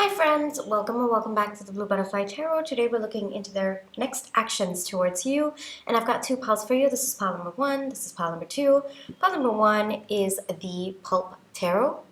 Hi friends, welcome or welcome back to the Blue Butterfly Tarot. Today we're looking into their next actions towards you, and I've got two piles for you. This is pile number one, this is pile number two. Pile number one is the Pulp Tarot,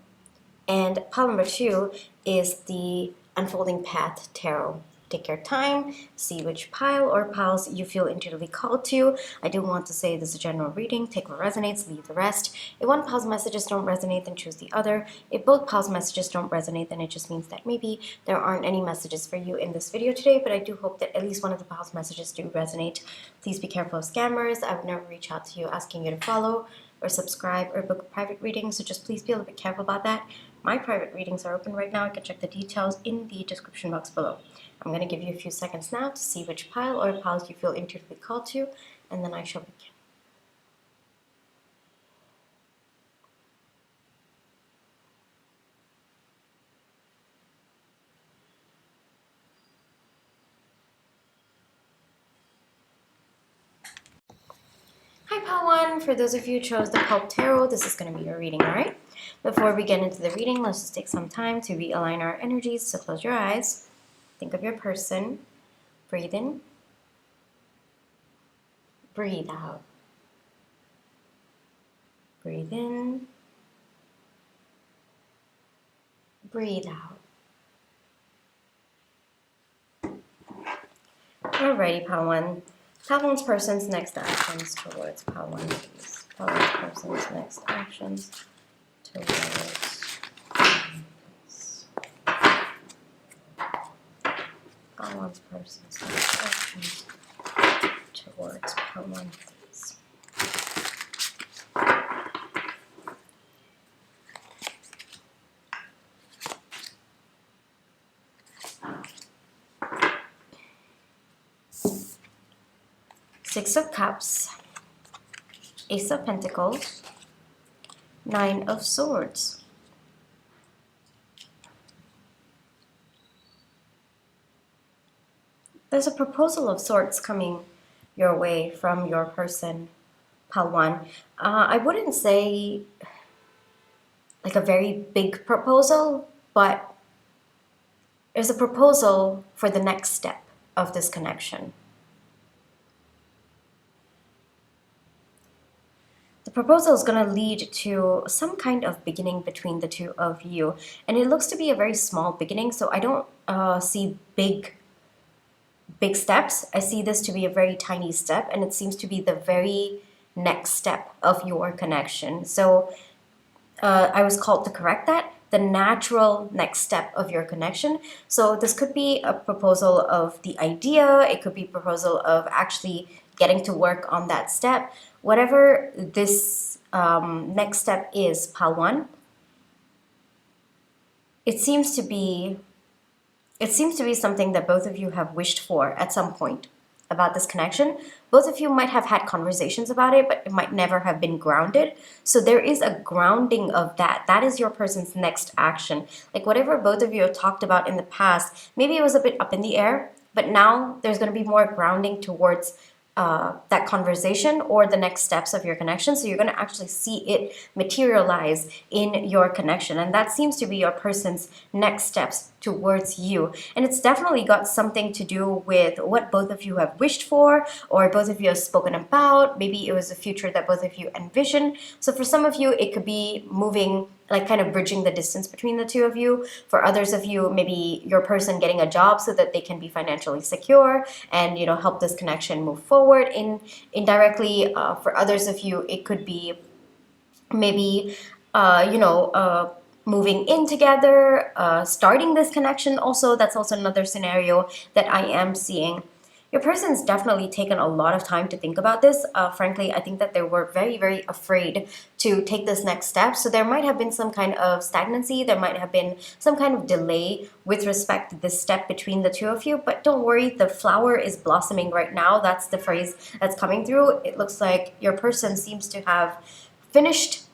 and pile number two is the Unfolding Path Tarot. Take your time, see which pile or piles you feel intuitively called to. I do want to say this is a general reading. Take what resonates, leave the rest. If one pile's messages don't resonate, then choose the other. If both piles' messages don't resonate, then it just means that maybe there aren't any messages for you in this video today, but I do hope that at least one of the piles' messages do resonate. Please be careful of scammers. I would never reach out to you asking you to follow or subscribe or book a private reading, so just please be a little bit careful about that. My private readings are open right now. You can check the details in the description box below. I'm going to give you a few seconds now to see which pile or piles you feel intuitively called to, and then I shall begin. Hi pile one, for those of you who chose the Pulp Tarot, this is going to be your reading, alright? Before we get into the reading, let's just take some time to realign our energies. So close your eyes, think of your person, breathe in, breathe out. Breathe in, breathe out. Alrighty, pile one. Pile one's person's next actions towards pile one, please. Pile one's person's next actions towards pile one's person's next actions towards pile one, please. Six of Cups, Ace of Pentacles, Nine of Swords. There's a proposal of sorts coming your way from your person, pile one. I wouldn't say like a very big proposal, but there's a proposal for the next step of this connection. The proposal is going to lead to some kind of beginning between the two of you, and it looks to be a very small beginning, so I don't see big steps. I see this to be a very tiny step, and it seems to be the very next step of your connection. So I was called to correct that. The natural next step of your connection. So this could be a proposal of the idea. It could be a proposal of actually getting to work on that step. Whatever this next step is, pile one, it seems to be something that both of you have wished for at some point about this connection. Both of you might have had conversations about it, but it might never have been grounded. So there is a grounding of that. That is your person's next action. Like whatever both of you have talked about in the past, maybe it was a bit up in the air, but now there's going to be more grounding towards that conversation or the next steps of your connection. So you're going to actually see it materialize in your connection, and that seems to be your person's next steps towards you. And it's definitely got something to do with what both of you have wished for or both of you have spoken about. Maybe it was a future that both of you envision. So for some of you, it could be moving, like kind of bridging the distance between the two of you. For others of you, maybe your person getting a job so that they can be financially secure and, you know, help this connection move forward. Indirectly, for others of you, it could be maybe, moving in together, starting this connection also. That's also another scenario that I am seeing. Your person's definitely taken a lot of time to think about this. Frankly, I think that they were very, very afraid to take this next step. So there might have been some kind of stagnancy. There might have been some kind of delay with respect to this step between the two of you. But don't worry, the flower is blossoming right now. That's the phrase that's coming through. It looks like your person seems to have finished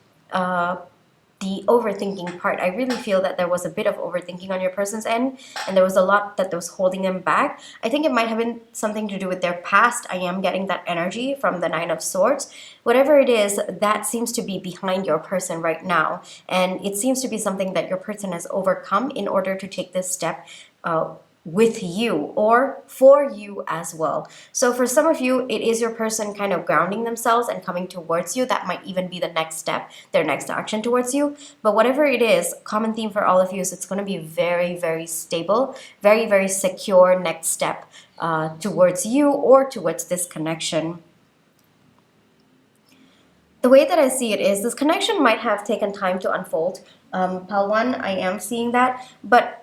the overthinking part. I really feel that there was a bit of overthinking on your person's end, and there was a lot that was holding them back. I think it might have been something to do with their past. I am getting that energy from the Nine of Swords. Whatever it is, that seems to be behind your person right now, and it seems to be something that your person has overcome in order to take this step with you or for you as well. So for some of you, it is your person kind of grounding themselves and coming towards you. That might even be the next step, their next action towards you. But whatever it is, common theme for all of you is it's going to be very, very stable, very, very secure next step towards you or towards this connection. The way that I see it is this connection might have taken time to unfold. Pal 1, I am seeing that, but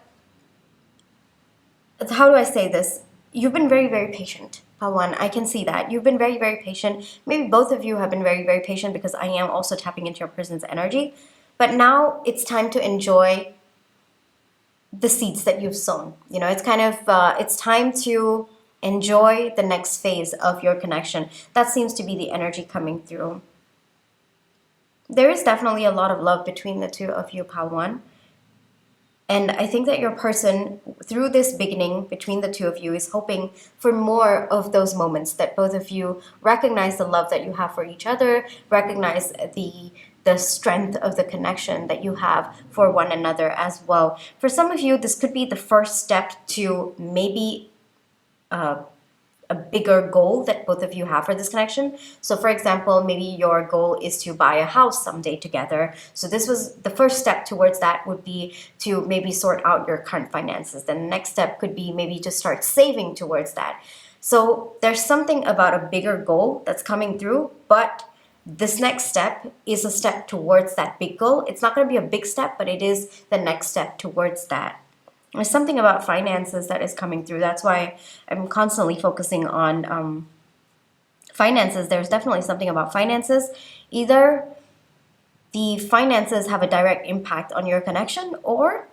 how do I say this? You've been very, very patient, Pal 1. I can see that. You've been very, very patient. Maybe both of you have been very, very patient because I am also tapping into your person's energy. But now it's time to enjoy the seeds that you've sown. You know, it's kind of, it's time to enjoy the next phase of your connection. That seems to be the energy coming through. There is definitely a lot of love between the two of you, Pal 1. And I think that your person, through this beginning between the two of you, is hoping for more of those moments that both of you recognize the love that you have for each other, recognize the strength of the connection that you have for one another as well. For some of you, this could be the first step to maybe a bigger goal that both of you have for this connection. So for example, maybe your goal is to buy a house someday together. So this was the first step towards that, would be to maybe sort out your current finances. Then the next step could be maybe to start saving towards that. So there's something about a bigger goal that's coming through, but this next step is a step towards that big goal. It's not going to be a big step, but it is the next step towards that. There's something about finances that is coming through. That's why I'm constantly focusing on finances. There's definitely something about finances. Either the finances have a direct impact on your connection, or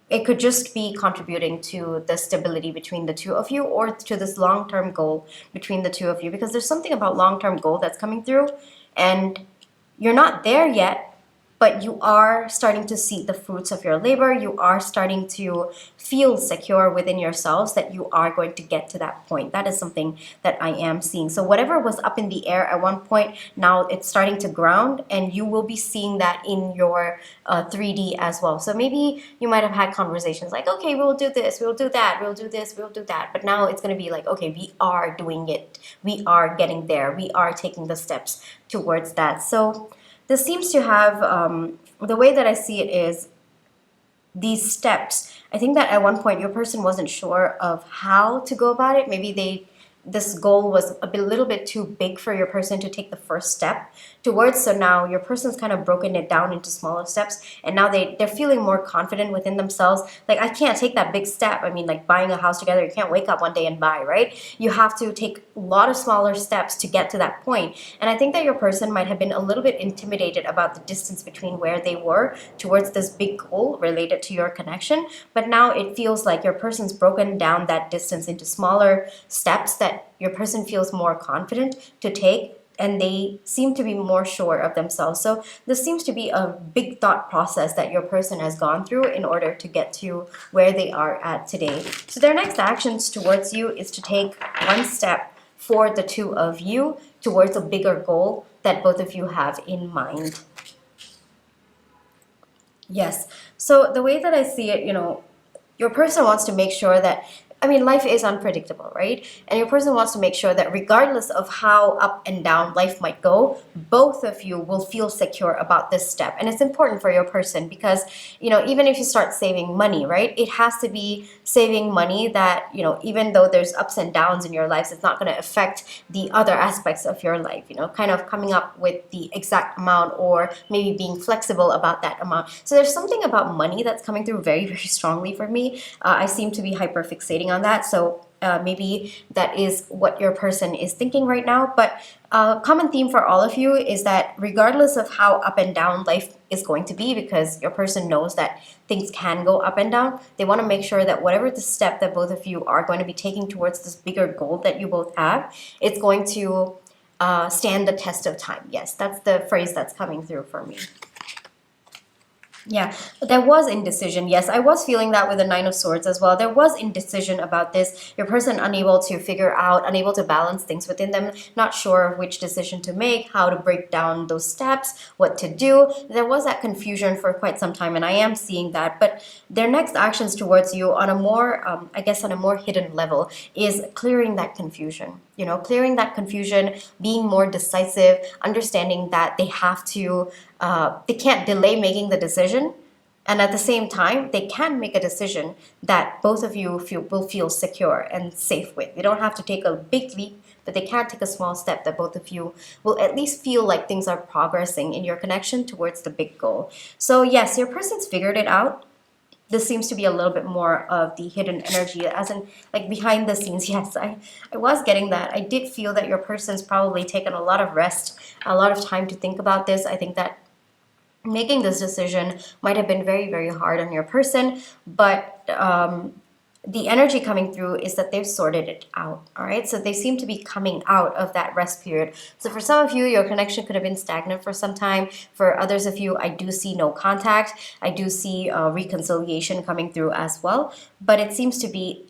it could just be contributing to the stability between the two of you, or to this long-term goal between the two of you. Because there's something about long-term goal that's coming through, and you're not there yet, but you are starting to see the fruits of your labor. You are starting to feel secure within yourselves that you are going to get to that point. That is something that I am seeing. So whatever was up in the air at one point, now it's starting to ground, and you will be seeing that in your 3D as well. So maybe you might have had conversations like, okay, we'll do this, we'll do that, we'll do this, we'll do that. But now it's going to be like, okay, we are doing it. We are getting there. We are taking the steps towards that. So this seems to have, the way that I see it is, these steps. I think that at one point your person wasn't sure of how to go about it. Maybe this goal was a little bit too big for your person to take the first step towards. So now your person's kind of broken it down into smaller steps, and now they're feeling more confident within themselves. Like, I can't take that big step. I mean, like buying a house together, you can't wake up one day and buy, right? You have to take a lot of smaller steps to get to that point. And I think that your person might have been a little bit intimidated about the distance between where they were towards this big goal related to your connection. But now it feels like your person's broken down that distance into smaller steps that your person feels more confident to take, and they seem to be more sure of themselves. So this seems to be a big thought process that your person has gone through in order to get to where they are at today. So their next actions towards you is to take one step for the two of you towards a bigger goal that both of you have in mind. Yes. So the way that I see it, your person wants to make sure that, life is unpredictable, right? And your person wants to make sure that regardless of how up and down life might go, both of you will feel secure about this step. And it's important for your person because, even if you start saving money, right, it has to be saving money that, even though there's ups and downs in your lives, it's not going to affect the other aspects of your life, kind of coming up with the exact amount, or maybe being flexible about that amount. So there's something about money that's coming through very, very strongly for me. I seem to be hyper fixating on that. So maybe that is what your person is thinking right now. But a common theme for all of you is that regardless of how up and down life is going to be, because your person knows that things can go up and down, they want to make sure that whatever the step that both of you are going to be taking towards this bigger goal that you both have, it's going to stand the test of time. Yes, that's the phrase that's coming through for me. Yeah, there was indecision. Yes, I was feeling that with the Nine of Swords as well. There was indecision about this. Your person unable to figure out, unable to balance things within them, not sure which decision to make, how to break down those steps, what to do. There was that confusion for quite some time, and I am seeing that. But their next actions towards you on a more, I guess, on a more hidden level is clearing that confusion. You know, clearing that confusion, being more decisive, understanding that they have to they can't delay making the decision, and at the same time they can make a decision that both of you will feel secure and safe with. You don't have to take a big leap, but they can take a small step that both of you will at least feel like things are progressing in your connection towards the big goal. So yes, your person's figured it out. This seems to be a little bit more of the hidden energy, as in like behind the scenes. Yes, I was getting that. I did feel that your person's probably taken a lot of rest, a lot of time to think about this. I think that making this decision might have been very, very hard on your person, but the energy coming through is that they've sorted it out. All right, so they seem to be coming out of that rest period. So for some of you, your connection could have been stagnant for some time. For others of you, I do see no contact. I do see reconciliation coming through as well, but it seems to be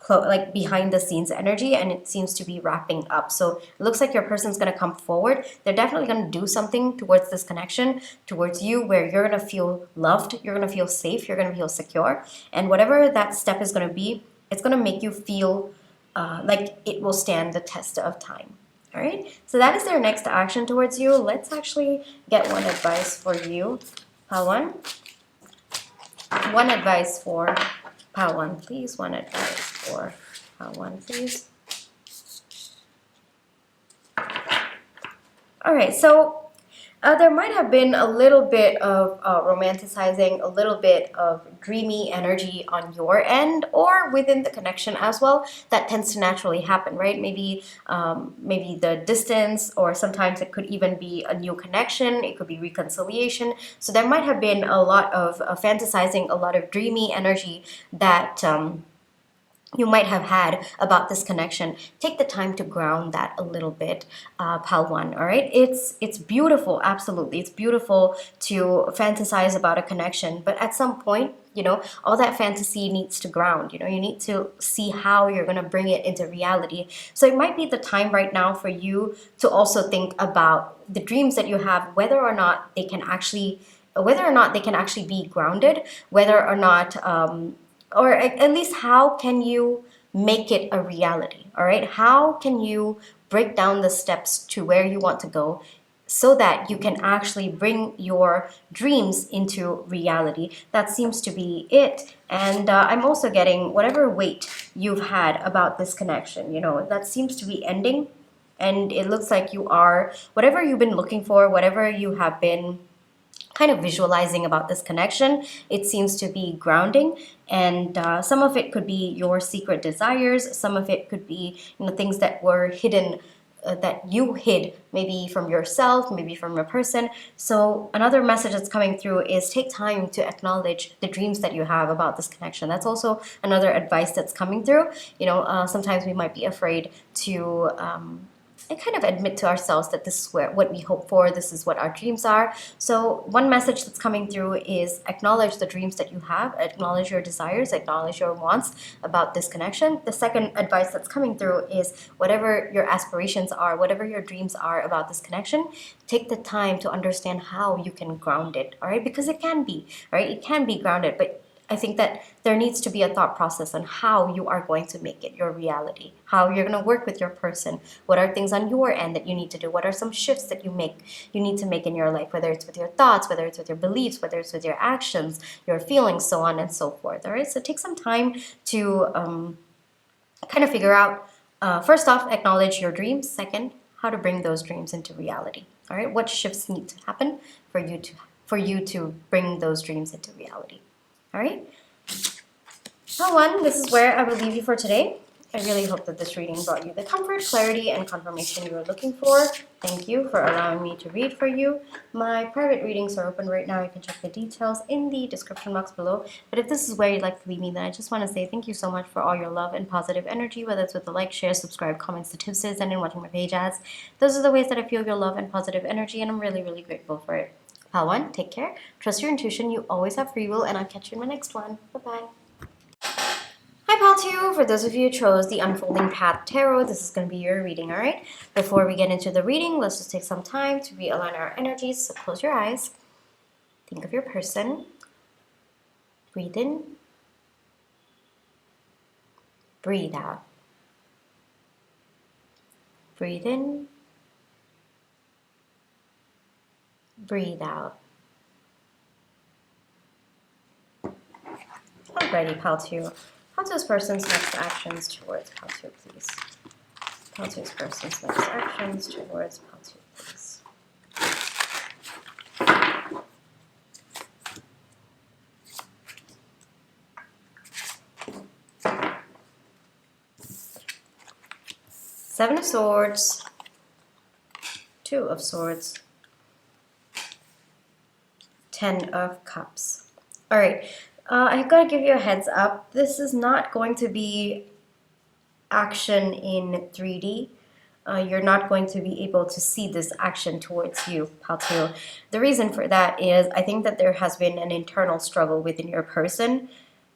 like behind the scenes energy, and it seems to be wrapping up. So it looks like your person's going to come forward. They're definitely going to do something towards this connection, towards you, where you're going to feel loved, you're going to feel safe, you're going to feel secure, and whatever that step is going to be, it's going to make you feel like it will stand the test of time. All right, so that is their next action towards you. Let's actually get one advice for you. One advice for Pile 1, please. One advice for Pile 1, please. All right, so there might have been a little bit of romanticizing, a little bit of dreamy energy on your end or within the connection as well. That tends to naturally happen, right? Maybe the distance, or sometimes it could even be a new connection. It could be reconciliation. So there might have been a lot of fantasizing, a lot of dreamy energy that you might have had about this connection. Take the time to ground that a little bit, Pal 1, all right? It's beautiful, absolutely. It's beautiful to fantasize about a connection, but at some point, you know, all that fantasy needs to ground. You know, you need to see how you're going to bring it into reality. So it might be the time right now for you to also think about the dreams that you have, whether or not they can actually be grounded, whether or not or at least how can you make it a reality, all right? How can you break down the steps to where you want to go so that you can actually bring your dreams into reality? That seems to be it. And I'm also getting whatever weight you've had about this connection, you know, that seems to be ending. And it looks like you are, whatever you've been looking for, whatever you have been kind of visualizing about this connection, it seems to be grounding. And some of it could be your secret desires. Some of it could be, you know, things that were hidden, that you hid, maybe from yourself, maybe from a person. So another message that's coming through is take time to acknowledge the dreams that you have about this connection. That's also another advice that's coming through. You know, sometimes we might be afraid to and kind of admit to ourselves that this is what we hope for, this is what our dreams are. So one message that's coming through is acknowledge the dreams that you have, acknowledge your desires, acknowledge your wants about this connection. The second advice that's coming through is whatever your aspirations are, whatever your dreams are about this connection, take the time to understand how you can ground it, all right? Because it can be, right? It can be grounded, but I think that there needs to be a thought process on how you are going to make it your reality, how you're going to work with your person. What are things on your end that you need to do? What are some shifts that you need to make in your life, whether it's with your thoughts, whether it's with your beliefs, whether it's with your actions, your feelings, so on and so forth. All right, so take some time to kind of figure out, first off, acknowledge your dreams. Second, how to bring those dreams into reality. All right, what shifts need to happen for you to bring those dreams into reality. All right. So this is where I will leave you for today. I really hope that this reading brought you the comfort, clarity, and confirmation you were looking for. Thank you for allowing me to read for you. My private readings are open right now. You can check the details in the description box below. But if this is where you'd like to leave me, then I just want to say thank you so much for all your love and positive energy, whether it's with the like, share, subscribe, comments, the tips, and in watching my page ads. Those are the ways that I feel your love and positive energy, and I'm really, really grateful for it. Pal 1, take care. Trust your intuition. You always have free will, and I'll catch you in my next one. Bye-bye. Hi, Pal 2. For those of you who chose the Unfolding Path Tarot, this is going to be your reading, all right? Before we get into the reading, let's just take some time to realign our energies. So close your eyes. Think of your person. Breathe in. Breathe out. Breathe in. Breathe out. Alrighty, Pal 2. Pal 2's person's next actions towards Pal 2, please. Pal 2's person's next actions towards Pal 2, please. Seven of Swords, Two of Swords, 10 of Cups. All right, I've got to give you a heads up. This is not going to be action in 3D. You're not going to be able to see this action towards you, Pal 2. The reason for that is I think that there has been an internal struggle within your person.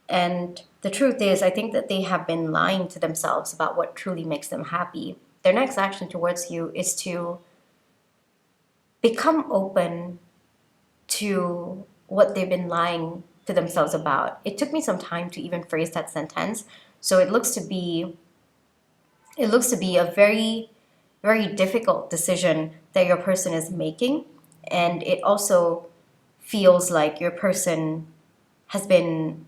And the truth is, I think that they have been lying to themselves about what truly makes them happy. Their next action towards you is to become open to what they've been lying to themselves about. It took me some time to even phrase that sentence. So it looks to be a very, very difficult decision that your person is making. And it also feels like your person has been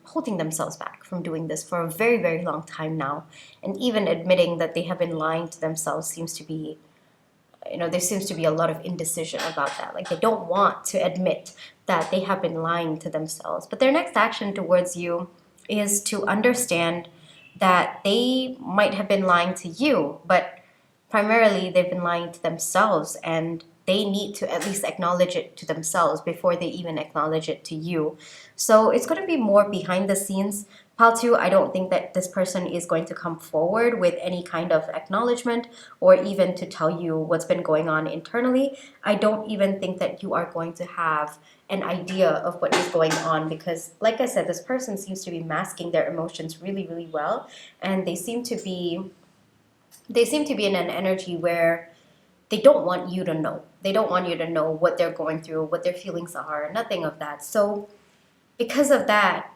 holding themselves back from doing this for a very, very long time now. And even admitting that they have been lying to themselves seems to be, there seems to be a lot of indecision about that. Like they don't want to admit that they have been lying to themselves. But their next action towards you is to understand that they might have been lying to you, but primarily they've been lying to themselves, and they need to at least acknowledge it to themselves before they even acknowledge it to you. So it's going to be more behind the scenes. Pal 2, I don't think that this person is going to come forward with any kind of acknowledgement or even to tell you what's been going on internally. I don't even think that you are going to have an idea of what is going on because, like I said, this person seems to be masking their emotions really, really well. And they seem to be in an energy where they don't want you to know. They don't want you to know what they're going through, what their feelings are, nothing of that. So because of that,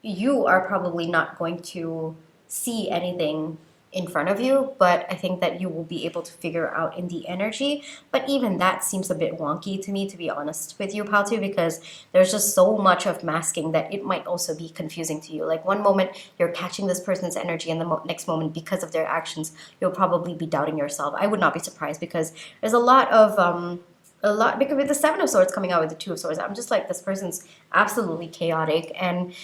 you are probably not going to see anything in front of you, but I think that you will be able to figure out in the energy. But even that seems a bit wonky to me, to be honest with you, Pal 2, because there's just so much of masking that it might also be confusing to you. Like one moment you're catching this person's energy, and the next moment, because of their actions, you'll probably be doubting yourself. I would not be surprised because there's a lot because with the Seven of Swords coming out with the Two of Swords, I'm just like, this person's absolutely chaotic, and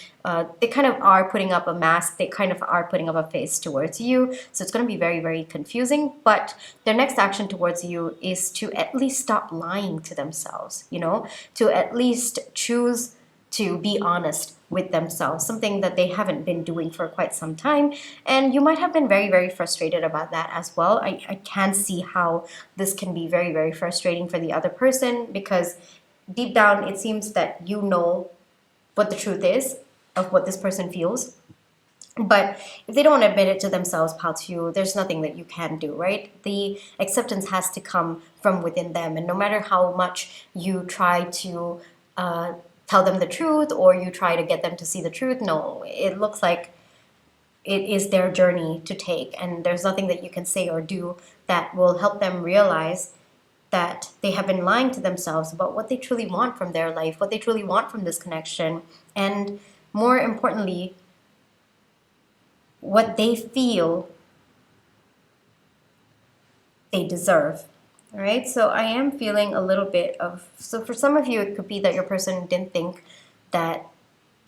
they kind of are putting up a mask, they kind of are putting up a face towards you, so it's going to be very, very confusing. But their next action towards you is to at least stop lying to themselves, to at least choose to be honest with themselves, something that they haven't been doing for quite some time. And you might have been very, very frustrated about that as well. I can see how this can be very, very frustrating for the other person because deep down it seems that you know what the truth is of what this person feels. But if they don't admit it to themselves, Pal 2, there's nothing that you can do, right? The acceptance has to come from within them. And no matter how much you try to tell them the truth or you try to get them to see the truth, no, it looks like it is their journey to take, and there's nothing that you can say or do that will help them realize that they have been lying to themselves about what they truly want from their life, what they truly want from this connection, and more importantly, what they feel they deserve. All right, so I am feeling a little bit of, so for some of you, it could be that your person didn't think that,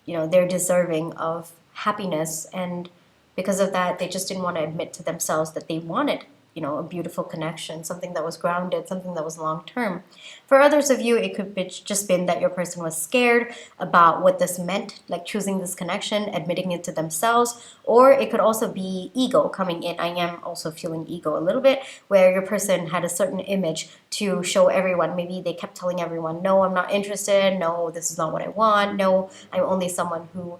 they're deserving of happiness. And because of that, they just didn't want to admit to themselves that they wanted a beautiful connection, something that was grounded, something that was long term. For others of you, it could be just been that your person was scared about what this meant, like choosing this connection, admitting it to themselves, or it could also be ego coming in. I am also feeling ego a little bit, where your person had a certain image to show everyone. Maybe they kept telling everyone, no, I'm not interested, no, this is not what I want, no, I'm only someone who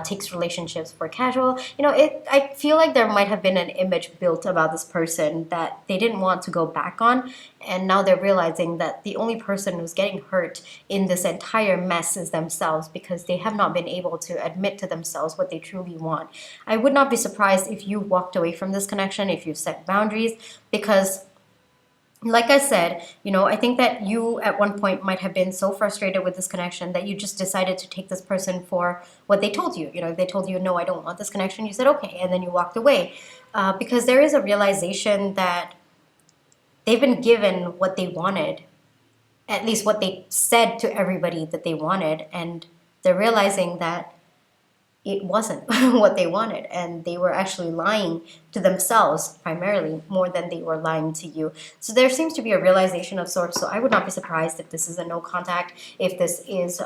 takes relationships for casual. I feel like there might have been an image built about this person that they didn't want to go back on, and now they're realizing that the only person who's getting hurt in this entire mess is themselves, because they have not been able to admit to themselves what they truly want. I would not be surprised if you walked away from this connection, if you set boundaries, because like I said, I think that you at one point might have been so frustrated with this connection that you just decided to take this person for what they told you. If they told you, no, I don't want this connection, you said, okay, and then you walked away. Because there is a realization that they've been given what they wanted, at least what they said to everybody that they wanted, and they're realizing that it wasn't what they wanted, and they were actually lying to themselves primarily more than they were lying to you. So there seems to be a realization of sorts. So I would not be surprised if this is a no contact, if this is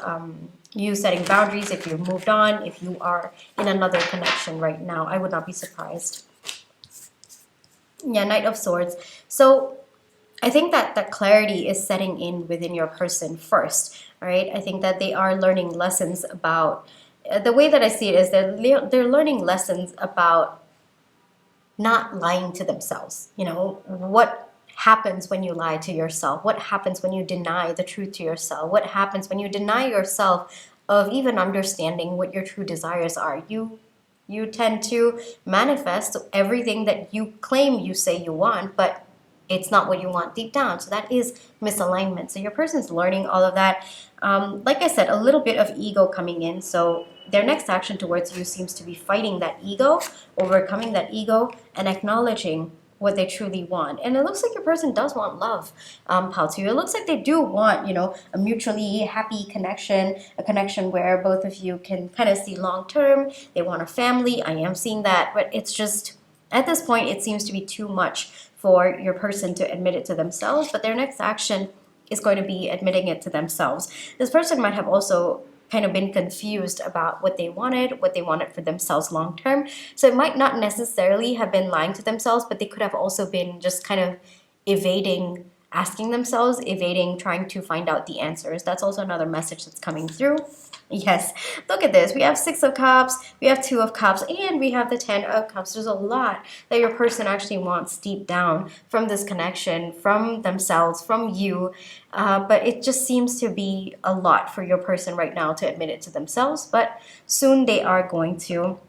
you setting boundaries, if you've moved on, if you are in another connection right now. I would not be surprised. Yeah, Knight of Swords. So I think that clarity is setting in within your person first, all right? I think that they are learning lessons about, the way that I see it is they're learning lessons about not lying to themselves. What happens when you lie to yourself? What happens when you deny the truth to yourself? What happens when you deny yourself of even understanding what your true desires are? You tend to manifest everything that you claim you say you want, but it's not what you want deep down. So that is misalignment. So your person's learning all of that. Like I said, a little bit of ego coming in. So their next action towards you seems to be fighting that ego, overcoming that ego, and acknowledging what they truly want. And it looks like your person does want love, Paltu. It looks like they do want, a mutually happy connection, a connection where both of you can kind of see long term. They want a family. I am seeing that, but it's just, at this point, it seems to be too much for your person to admit it to themselves, but their next action is going to be admitting it to themselves. This person might have also kind of been confused about what they wanted for themselves long term. So it might not necessarily have been lying to themselves, but they could have also been just kind of evading asking themselves, evading trying to find out the answers. That's also another message that's coming through. Yes, look at this. We have 6 of Cups, we have 2 of Cups, and we have the 10 of Cups. There's a lot that your person actually wants deep down from this connection, from themselves, from you. But it just seems to be a lot for your person right now to admit it to themselves. But soon they are going to.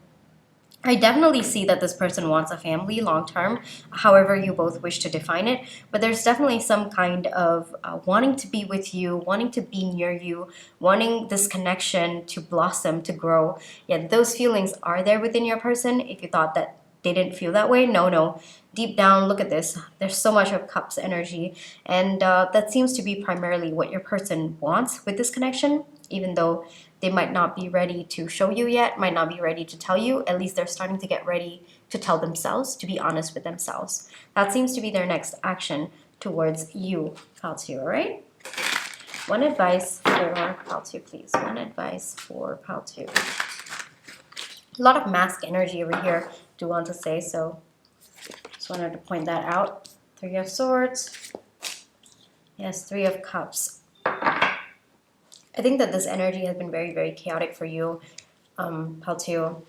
I definitely see that this person wants a family long term, however you both wish to define it. But there's definitely some kind of wanting to be with you, wanting to be near you, wanting this connection to blossom, to grow. Yeah, those feelings are there within your person. If you thought that they didn't feel that way, no. Deep down, look at this. There's so much of Cups energy. And that seems to be primarily what your person wants with this connection, even though they might not be ready to show you yet, might not be ready to tell you. At least they're starting to get ready to tell themselves, to be honest with themselves. That seems to be their next action towards you, Paltu, all right? One advice for Paltu, please. One advice for Paltu. A lot of mask energy over here, do want to say, so just wanted to point that out. 3 of Swords. Yes, 3 of Cups. I think that this energy has been very, very chaotic for you, Paltu.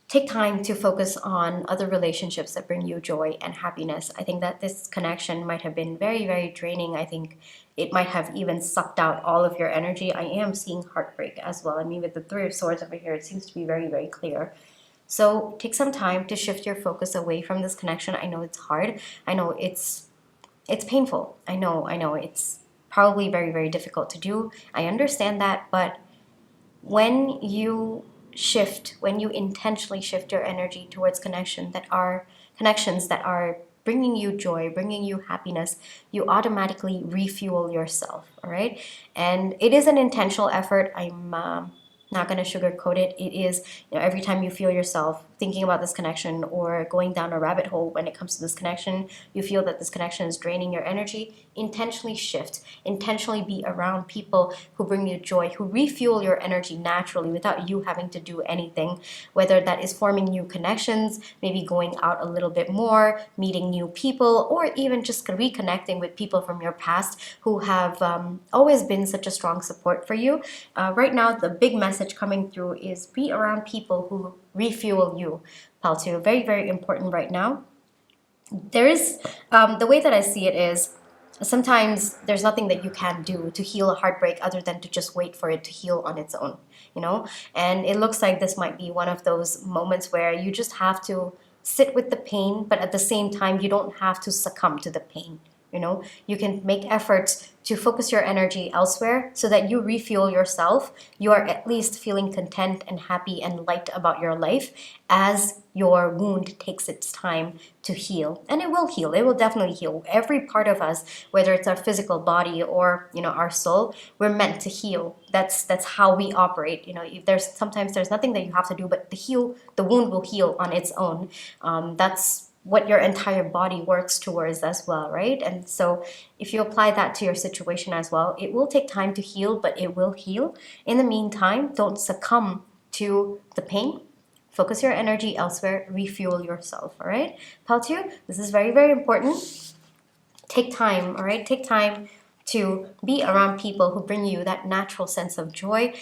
Take time to focus on other relationships that bring you joy and happiness. I think that this connection might have been very, very draining. I think it might have even sucked out all of your energy. I am seeing heartbreak as well. I mean, with the 3 of Swords over here, it seems to be very, very clear. So take some time to shift your focus away from this connection. I know it's hard. I know it's painful. I know it's probably very, very difficult to do. I understand that, but when you intentionally shift your energy towards connections that are bringing you joy, bringing you happiness, you automatically refuel yourself, all right? And it is an intentional effort. I'm not going to sugarcoat it. It is, every time you feel yourself thinking about this connection or going down a rabbit hole when it comes to this connection, you feel that this connection is draining your energy, intentionally shift. Intentionally be around people who bring you joy, who refuel your energy naturally without you having to do anything, whether that is forming new connections, maybe going out a little bit more, meeting new people, or even just reconnecting with people from your past who have always been such a strong support for you. Right now, the big message coming through is be around people who refuel you, pal 2. Very, very important right now. There is, the way that I see it is, sometimes there's nothing that you can do to heal a heartbreak other than to just wait for it to heal on its own, you know? And it looks like this might be one of those moments where you just have to sit with the pain, but at the same time, you don't have to succumb to the pain. You know, you can make efforts to focus your energy elsewhere so that you refuel yourself. You are at least feeling content and happy and light about your life as your wound takes its time to heal. And it will heal. It will definitely heal. Every part of us, whether it's our physical body or, you know, our soul, we're meant to heal. That's how we operate. You know, if sometimes there's nothing that you have to do, but the wound will heal on its own. That's what your entire body works towards as well, right? And so if you apply that to your situation as well, it will take time to heal, but it will heal. In the meantime, don't succumb to the pain. Focus your energy elsewhere, refuel yourself, all right? Pal 2, this is very, very important. Take time, all right? Take time to be around people who bring you that natural sense of joy,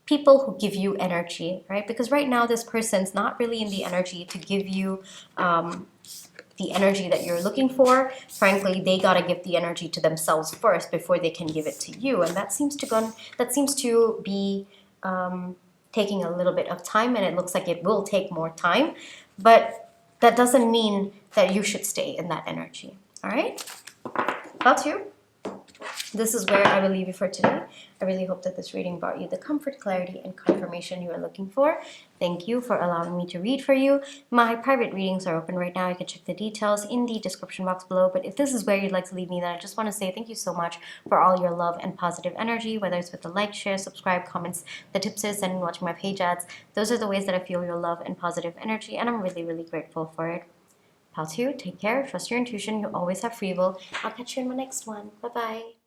people who give you energy, right? Because right now this person's not really in the energy to give you the energy that you're looking for. Frankly, they gotta give the energy to themselves first before they can give it to you, and that seems to be taking a little bit of time, and it looks like it will take more time, but that doesn't mean that you should stay in that energy. All right, that's you. This is where I will leave you for today. I really hope that this reading brought you the comfort, clarity, and confirmation you are looking for. Thank you for allowing me to read for you. My private readings are open right now. You can check the details in the description box below. But if this is where you'd like to leave me, then I just want to say thank you so much for all your love and positive energy, whether it's with the like, share, subscribe, comments, the tips is, and watching my page ads. Those are the ways that I feel your love and positive energy, and I'm really, really grateful for it. Pal 2, take care, trust your intuition, you always have free will. I'll catch you in my next one. Bye-bye.